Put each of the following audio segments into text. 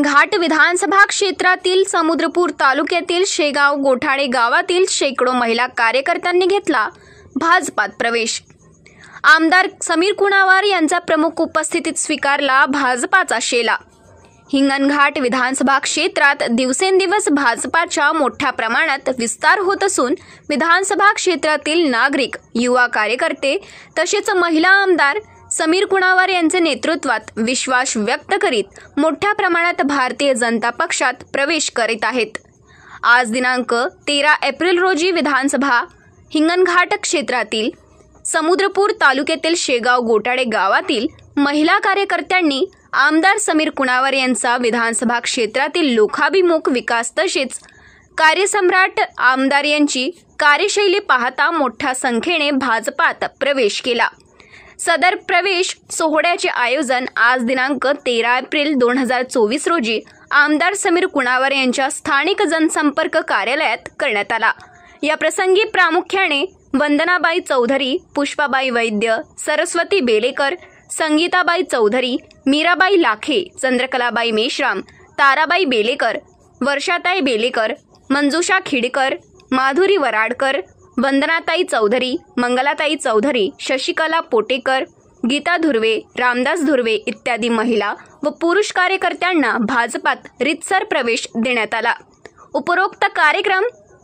हिंगणघाट विधानसभा क्षेत्रातील समुद्रपूर तालुक्यातील शेगाव गोठाडे गावातील शेकडो महिला कार्यकर्त्यांनी घेतला भाजपात प्रवेश। आमदार समीर कुणावार यांचा प्रमुख उपस्थितीत स्वीकारला भाजपाचा शेला। हिंगणघाट विधानसभा क्षेत्रात दिवसेंदिवस भाजपाच्या मोठ्या प्रमाणात विस्तार होत असून विधानसभा क्षेत्रातील नागरिक, युवा कार्यकर्ते तसेच महिला आमदार समीर कुणावार यांच्या नेतृत्वात विश्वास व्यक्त करीत मोठ्या प्रमाणात भारतीय जनता पक्षात प्रवेश करीत आहेत। आज दिनांक 13 एप्रिल रोजी विधानसभा हिंगणघाट क्षेत्रातील समुद्रपूर तालुक्यातील शेगाव गोठाडे गावातील महिला कार्यकर्त्यांनी आमदार समीर कुणावार यांचा विधानसभा क्षेत्रातील लोकाभिमुख विकास तसेच कार्यसम्राट आमदार यांची कार्यशैली पाहता मोठ्या संख्येने भाजपात प्रवेश केला। सदर प्रवेश सोहळ्याचे आयोजन आज दिनांक 13 एप्रिल 2024 रोजी आमदार समीर कुणावार यांच्या स्थानिक जनसंपर्क कार्यालयात करण्यात आला। या प्रसंगी प्रामुख्याने वंदनाबाई चौधरी, पुष्पाबाई वैद्य, सरस्वती बेलेकर, संगीताबाई चौधरी, मीराबाई लाखे, चंद्रकलाबाई मेश्राम, ताराबाई बेलेकर, वर्षाताई बेलेकर, मंजुषा खिडकर, माधुरी वराडकर, वंदनाताई चौधरी, मंगलाताई चौधरी, शशिकला पोटेकर, गीता धुर्वे, रामदास धुर्वे इत्यादी महिला व पुरुष कार्यकर्त्यांना भाजपात रीतसर प्रवेश देण्यात आला। उपरोक्त कार्यक्रम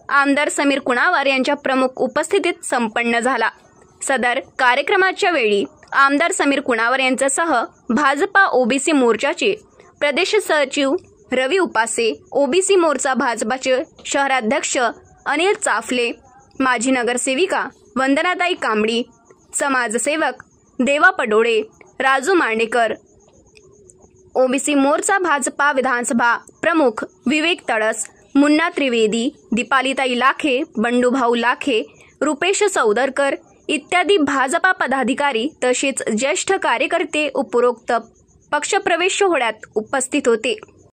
आमदार समीर कुणावार यांच्या प्रमुख उपस्थितीत संपन्न झाला। सदर कार्यक्रमाच्या वेळी आमदार समीर कुणावार यांच्यासह भाजपा ओबीसी मोर्चाचे प्रदेश सचिव रवी उपासे, ओबीसी मोर्चा भाजपाचे शहराध्यक्ष अनिल चाफले, माजी नगरसेविका वंदनाताई कांबडी, समाजसेवक देवा पडोळे, राजू मांडेकर, ओबीसी मोर्चा भाजपा विधानसभा प्रमुख विवेक तळस, मुन्ना त्रिवेदी, दीपालीताई लाखे, बंडूभाऊ लाखे, रुपेश सौदरकर इत्यादी भाजपा पदाधिकारी तसेच ज्येष्ठ कार्यकर्ते उपरोक्त पक्षप्रवेश सोहळ्यात उपस्थित होते।